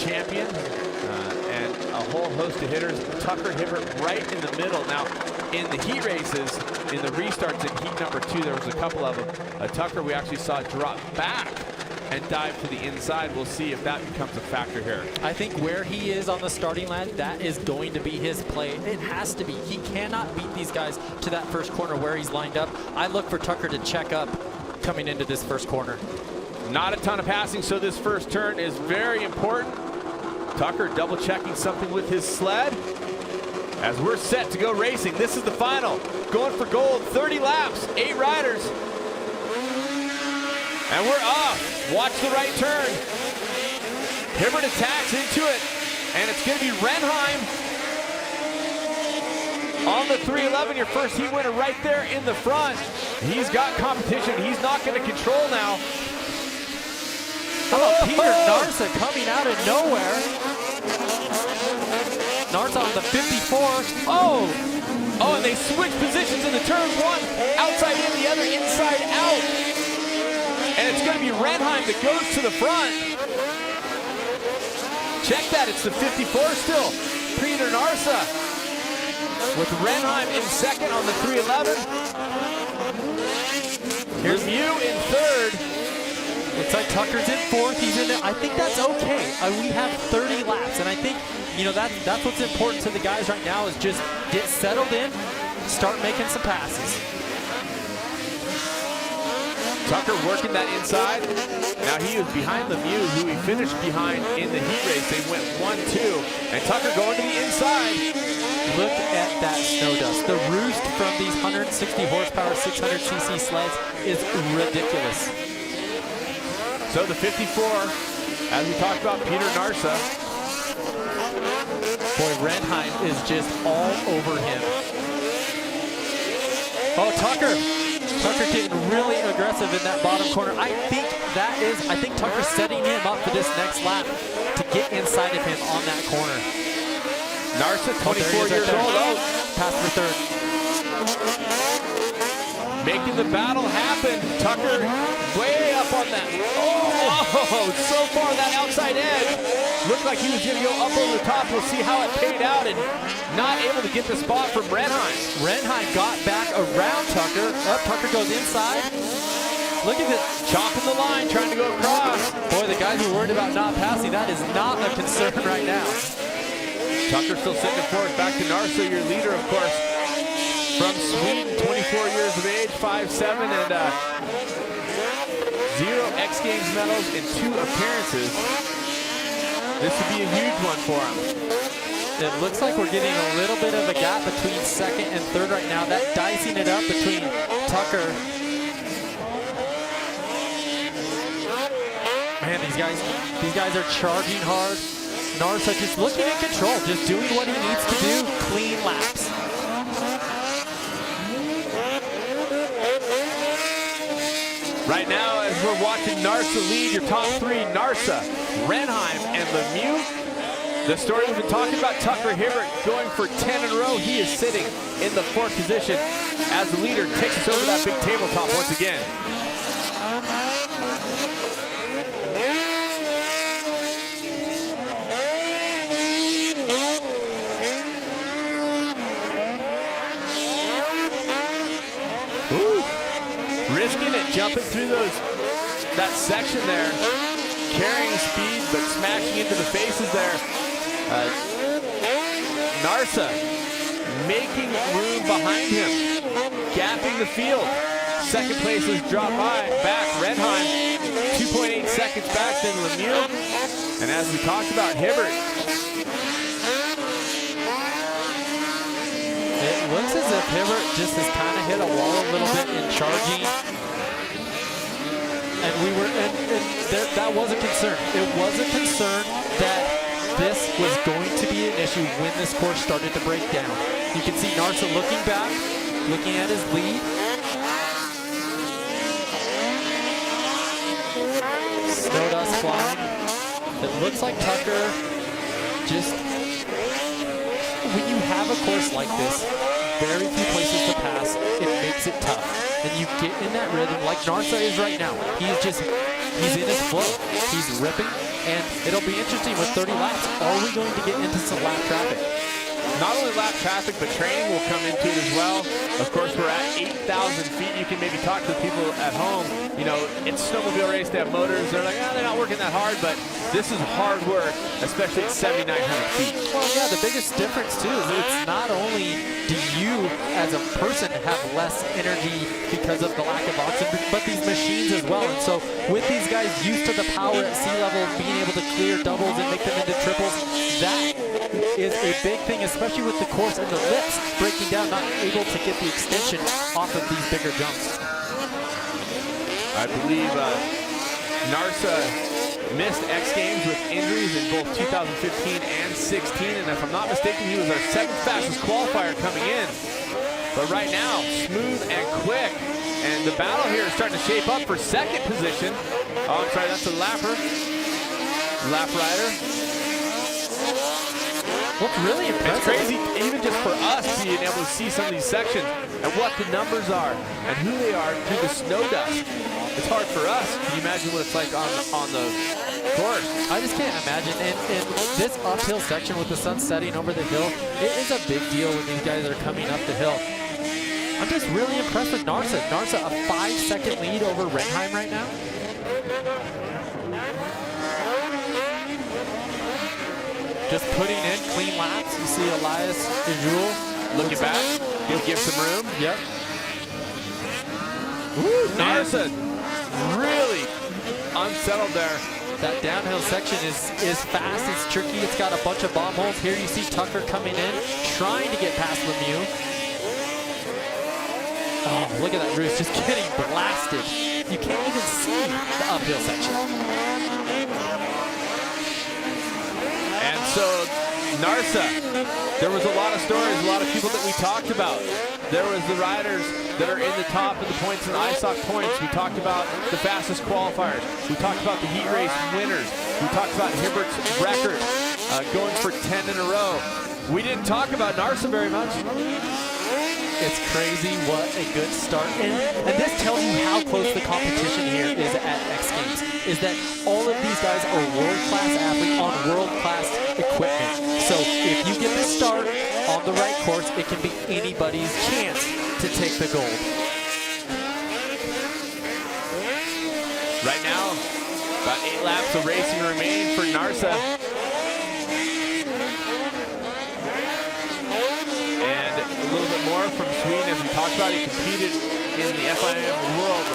champion, and a whole host of hitters. Tucker Hibbert right in the middle. Now, in the heat races, in the restarts in heat number 2, there was a couple of them. Tucker, we actually saw drop back and dive to the inside. We'll see if that becomes a factor here. I think where he is on the starting line, that is going to be his play. It has to be. He cannot beat these guys to that first corner where he's lined up. I look for Tucker to check up coming into this first corner. Not a ton of passing, so this first turn is very important. Tucker double checking something with his sled. As we're set to go racing, this is the final. Going for gold, 30 laps, 8 riders. And we're off. Watch the right turn. Hibbert attacks into it, and it's going to be Renheim on the 311, your first heat winner right there in the front. He's got competition. He's not going to control now. How about Peter Narsa coming out of nowhere? Narsa on the 54. Oh, and they switch positions in the turn. One outside in, the other inside out. And it's going to be Renheim that goes to the front. Check that, it's the 54 still. Peter Narsa with Renheim in second on the 311. Here's Lemieux in third. Looks like Tucker's in fourth, he's in there. I think that's okay. We have 30 laps, and I think, you know, that's what's important to the guys right now is just get settled in, start making some passes. Tucker working that inside. Now he was behind Lemieux, who he finished behind in the heat race. They went 1-2, and Tucker going to the inside. Look at that snow dust. The roost from these 160 horsepower, 600cc sleds is ridiculous. So the 54, as we talked about, Peter Narsa. Boy, Renheim is just all over him. Oh, Tucker getting really aggressive in that bottom corner. I think Tucker's setting him up for this next lap to get inside of him on that corner. Narsa, 24 years old. Oh, pass for third. Making the battle happen. Tucker way up on that. Oh, so far that outside edge. Looked like he was going to go up over the top. We'll see how it paid out, and not able to get the spot from Renheim. Renheim got back around Tucker. Tucker goes inside. Look at it. Chopping the line, trying to go across. Boy, the guys who are worried about not passing, that is not a concern right now. Tucker still sitting forward. Back to Narsa, your leader, of course, from Sweden, 24 years of age, 5'7", and 0 X Games medals in 2 appearances. This would be a huge one for him. It looks like we're getting a little bit of a gap between second and third right now. That dicing it up between Tucker. Man, these guys are charging hard. Narsa just looking in control, just doing what he needs to do, clean laps. Right now, as we're watching Narsa lead, your top 3, Narsa, Renheim, and Lemieux. The story we've been talking about, Tucker Hibbert going for 10 in a row. He is sitting in the 4th position as the leader takes us over that big tabletop once again. Risking it, jumping through that section there, carrying speed but smashing into the faces there. Narsa making room behind him, gapping the field. Second place is dropped back. Renheim 2.8 seconds back than Lemieux. And as we talked about, Hibbert. It looks as if Hibbert just has kind of hit a wall a little bit in charging. And that was a concern. It was a concern that this was going to be an issue when this course started to break down. You can see Narsa looking back, looking at his lead. Snow dust flying. It looks like Tucker just, when you have a course like this, very few places to pass, it makes it tough. And you get in that rhythm like Narsa is right now. He's in his flow. He's ripping, And it'll be interesting with 30 laps. Are we going to get into some lap traffic? Not only lap traffic, but training will come into it as well. Of course, we're at 8,000 feet. You can maybe talk to the people at home. You know, it's a snowmobile race. They have motors. They're like, oh, they're not working that hard, but this is hard work, especially at 7,900 feet. Well, yeah, the biggest difference, too, is it's not only do you, as a person, have less energy because of the lack of oxygen, but these machines as well. And so with these guys used to the power at sea level, being able to clear doubles and make them into triples, that is a big thing, especially with the course and the lips breaking down, not able to get the extension off of these bigger jumps. I believe Narsa missed X Games with injuries in both 2015 and 16, and if I'm not mistaken, he was our 7th fastest qualifier coming in. But right now, smooth and quick, and the battle here is starting to shape up for 2nd position. Oh, I'm sorry, that's a lapper. Lap rider. What's really impressive. It's crazy, even just for us, being able to see some of these sections and what the numbers are and who they are through the snow dust. It's hard for us. Can you imagine what it's like on the course? I just can't imagine. And this uphill section with the sun setting over the hill, it is a big deal when these guys are coming up the hill. I'm just really impressed with Narsa. Narsa, a 5-second lead over Renheim right now. Just putting in clean laps. You see Elias Ejul looking back. He'll give some room. Yep. Woo, Narsa really unsettled there. That downhill section is fast, it's tricky, it's got a bunch of bomb holes. Here you see Tucker coming in, trying to get past Lemieux. Oh, look at that roost, just getting blasted. You can't even see the uphill section. And so, Narsa, there was a lot of stories, a lot of people that we talked about. There was the riders that are in the top of the points in ISOC points. We talked about the fastest qualifiers. We talked about the heat race winners. We talked about Hibbert's record going for 10 in a row. We didn't talk about Narsa very much. It's crazy what a good start. And this tells you how close the competition here is at X Games, is that all of these guys are world-class athletes on world-class equipment. So if you get this start on the right course, it can be anybody's chance to take the gold. Right now, about 8 laps of racing remain for Narsa. And a little bit more from Sweden, as we talked about. He competed in the FIM World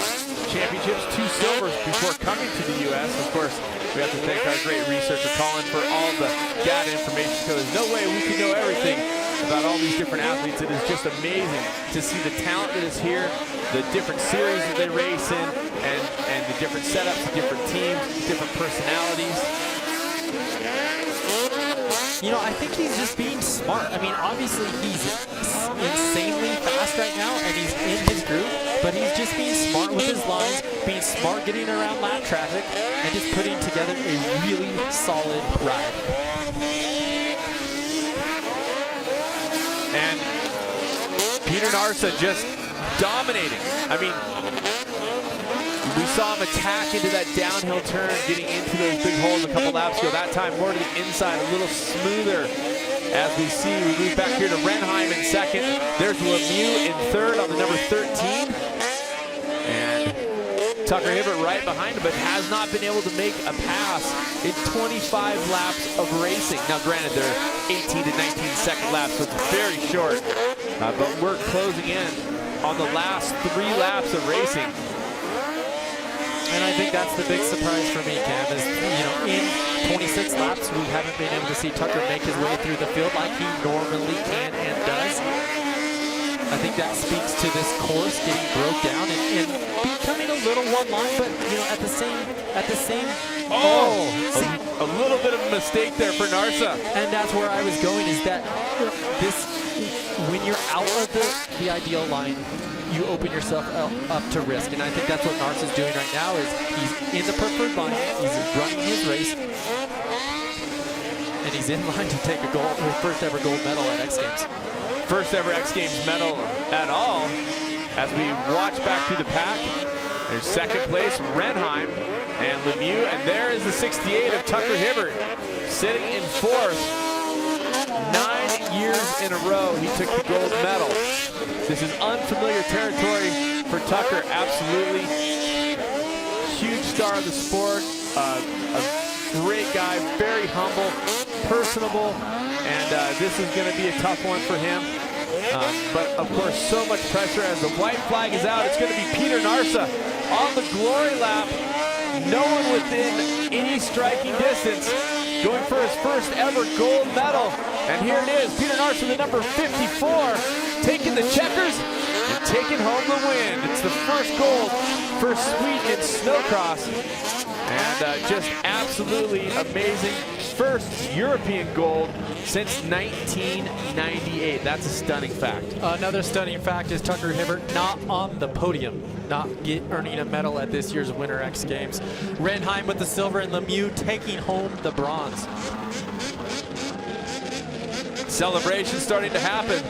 Championships, 2 silvers before coming to the U.S. Of course, we have to thank our great researcher, Colin, for all the data information. So there's no way we can know everything about all these different athletes. It is just amazing to see the talent that is here, the different series that they race in, and the different setups, the different teams, different personalities. You know, I think he's just being smart. I mean, obviously he's insanely fast right now, and he's in his group, but he's just being smart with his lines, being smart getting around lap traffic, and just putting together a really solid ride. And Peter Narsa just dominating. I mean, we saw him attack into that downhill turn, getting into those big holes a couple laps ago. That time more to the inside, a little smoother. As we see, we move back here to Renheim in 2nd. There's Lemieux in 3rd on the number 13. And Tucker Hibbert right behind him, but has not been able to make a pass in 25 laps of racing. Now, granted, they're 18 to 19-second laps, so it's very short. But we're closing in on the last 3 laps of racing. And I think that's the big surprise for me, Cam, is, you know, in 26 laps, we haven't been able to see Tucker make his way through the field like he normally can and does. I think that speaks to this course getting broke down and becoming a little one-line, but, you know, at the same a little bit of a mistake there for Narsa. And that's where I was going, is that when you're out of the ideal line, you open yourself up to risk. And I think that's what Narsa's doing right now, is he's in the preferred line, he's running his race, and he's in line to take his first ever gold medal at X Games. First ever X Games medal at all. As we watch back through the pack, there's 2nd place, Renheim. and Lemieux, and there is the 68 of Tucker Hibbert, sitting in 4th. 9 years in a row, he took the gold medal. This is unfamiliar territory for Tucker, absolutely. Huge star of the sport, a great guy, very humble, personable, and this is going to be a tough one for him. But of course, so much pressure as the white flag is out. It's going to be Peter Narsa on the glory lap. No one within any striking distance, going for his first ever gold medal. And here it is, Peter Narsa, the number 54, taking the checkers and taking home the win. It's the first gold for Sweden in SnoCross. And just absolutely amazing. First European gold since 1998. That's a stunning fact. Another stunning fact is Tucker Hibbert not on the podium, not earning a medal at this year's Winter X Games. Renheim with the silver and Lemieux taking home the bronze. Celebration starting to happen.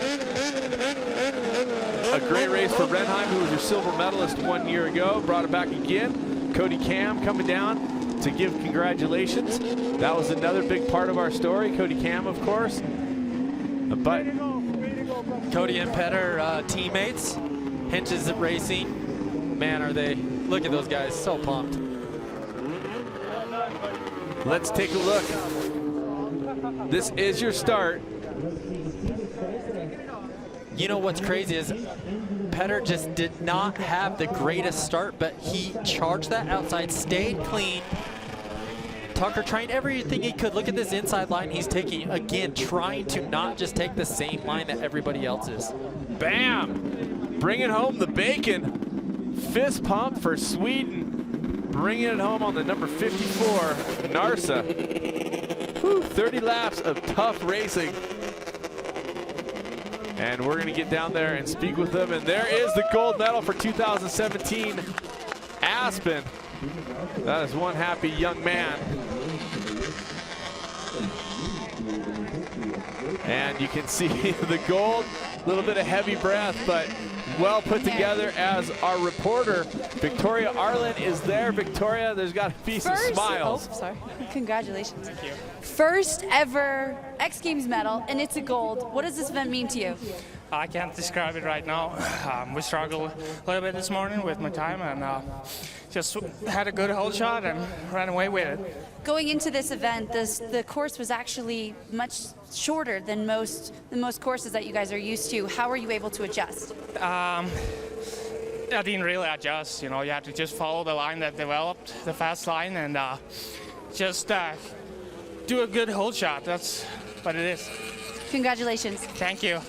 A great race for Renheim, who was your silver medalist 1 year ago. Brought it back again. Cody Cam coming down to give congratulations. That was another big part of our story. Cody Cam, of course. But Cody and Petter teammates. Hinches Racing. Man, are they, look at those guys, so pumped. Let's take a look. This is your start. You know what's crazy is Petter just did not have the greatest start, but he charged that outside, stayed clean. Tucker trying everything he could. Look at this inside line he's taking. Again, trying to not just take the same line that everybody else is. Bam! Bringing home the bacon. Fist pump for Sweden. Bringing it home on the number 54, Narsa. Whew, 30 laps of tough racing. And we're going to get down there and speak with them. And there is the gold medal for 2017 Aspen. That is one happy young man. And you can see the gold, a little bit of heavy breath, but well put together as our reporter, Victoria Arlen, is there. Victoria, there's got to be some smiles. Oh, sorry. Congratulations. Thank you. First ever X Games medal, and it's a gold. What does this event mean to you? I can't describe it right now. We struggled a little bit this morning with my time, and just had a good hole shot and ran away with it. Going into this event, the course was actually much shorter than most courses that you guys are used to. How were you able to adjust? I didn't really adjust. You know, you have to just follow the line that developed, the fast line, and just do a good hole shot. That's what it is. Congratulations. Thank you.